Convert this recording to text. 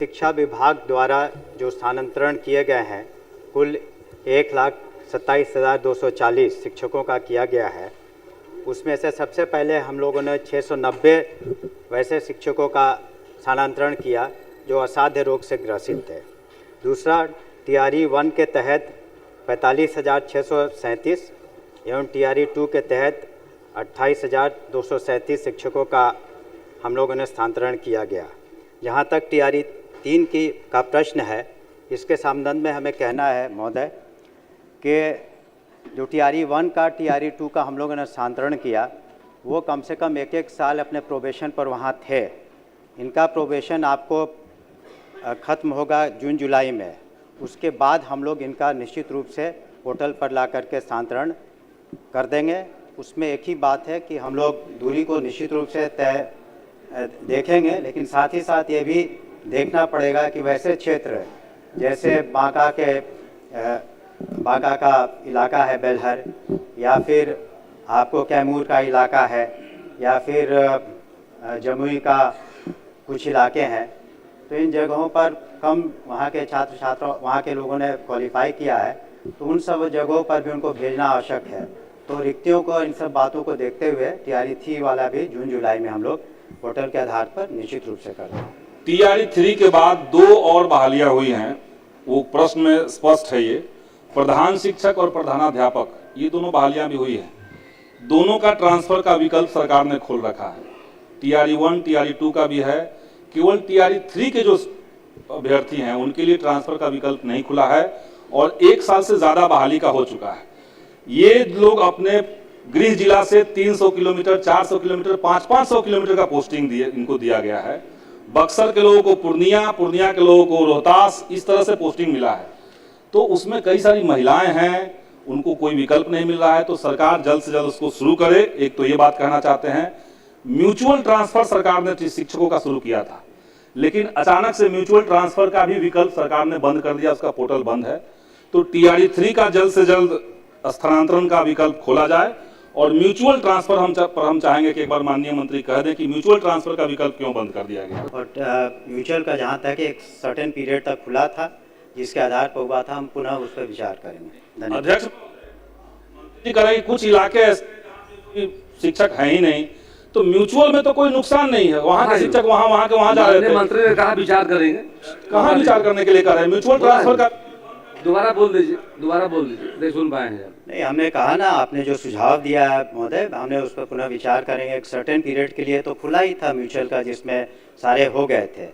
शिक्षा विभाग द्वारा जो स्थानांतरण किए गए हैं कुल 1,27,240 शिक्षकों का किया गया है। उसमें से सबसे पहले हम लोगों ने 690 वैसे शिक्षकों का स्थानांतरण किया जो असाध्य रोग से ग्रसित थे। दूसरा टीआरई 1 के तहत 45,637 एवं टीआरई 2 के तहत 28,237 शिक्षकों का हम लोगों ने स्थानांतरण किया गया। जहाँ तक टीआरई 3 का प्रश्न है, इसके संबंध में हमें कहना है महोदय कि जो टीआरई 1 का टीआरई 2 का हम लोगों ने स्थानांतरण किया, वो कम से कम एक साल अपने प्रोबेशन पर वहाँ थे। इनका प्रोबेशन आपको ख़त्म होगा जून जुलाई में। उसके बाद हम लोग इनका निश्चित रूप से पोर्टल पर ला करके स्थानांतरण कर देंगे। उसमें एक ही बात है कि हम लोग दूरी को निश्चित रूप से तय देखेंगे, लेकिन साथ ही साथ ये भी देखना पड़ेगा कि वैसे क्षेत्र जैसे बांका का इलाका है बेलहर, या फिर आपको कैमूर का इलाका है, या फिर जमुई का कुछ इलाके हैं, तो इन जगहों पर कम वहाँ के छात्र वहाँ के लोगों ने क्वालिफाई किया है, तो उन सब जगहों पर भी उनको भेजना आवश्यक है। तो रिक्तियों को, इन सब बातों को देखते हुए टीआरई 3 वाला भी जून जुलाई में हम लोग पोर्टल के आधार पर निश्चित रूप से कर दें। टीआरई 3 के बाद 2 और बहालियां हुई हैं, वो प्रश्न में स्पष्ट है। ये प्रधान शिक्षक और प्रधानाध्यापक, ये दोनों बहालियां भी हुई हैं। दोनों का ट्रांसफर का विकल्प सरकार ने खोल रखा है। टीआरई 1 टीआरई 2 का भी है। केवल टीआरई 3 के जो अभ्यर्थी हैं उनके लिए ट्रांसफर का विकल्प नहीं खुला है और 1 साल से ज्यादा बहाली का हो चुका है। ये लोग अपने गृह जिला से 300 किलोमीटर, 400 किलोमीटर, 500 किलोमीटर का पोस्टिंग इनको दिया गया है। बक्सर के लोगों को पूर्णिया के लोगों को रोहतास, इस तरह से पोस्टिंग मिला है। तो उसमें कई सारी महिलाएं हैं, उनको कोई विकल्प नहीं मिल रहा है। तो सरकार जल्द से जल्द उसको शुरू करे। एक तो ये बात कहना चाहते हैं। म्यूचुअल ट्रांसफर सरकार ने शिक्षकों का शुरू किया था, लेकिन अचानक से म्यूचुअल ट्रांसफर का भी विकल्प सरकार ने बंद कर दिया, उसका पोर्टल बंद है। तो टीआरई 3 का जल्द से जल्द स्थानांतरण का विकल्प खोला जाए और म्यूचुअल ट्रांसफर हम चाहेंगे कि एक बार माननीय मंत्री कह दें कि म्यूचुअल ट्रांसफर का विकल्प क्यों बंद कर दिया गया। और म्यूचुअल का जहाँ तक एक सर्टेन पीरियड तक खुला था, जिसके आधार पर हुआ था, हम पुनः उस पर विचार करेंगे। अध्यक्ष करेंगे, कुछ इलाके शिक्षक है ही नहीं, तो म्यूचुअल में तो कोई नुकसान नहीं है। वहाँ के शिक्षक वहाँ जा रहे थे। मंत्री ने कहा विचार करेंगे, कहाँ विचार करने के लिए कर रहे हैं? म्यूचुअल ट्रांसफर का दोबारा बोल दीजिए, नहीं सुन पाए हैं। नहीं, हमने कहा ना, आपने जो सुझाव दिया है महोदय, हमने उस पर पुनः विचार करेंगे। एक सर्टेन पीरियड के लिए तो खुला ही था म्यूचुअल का, जिसमें सारे हो गए थे।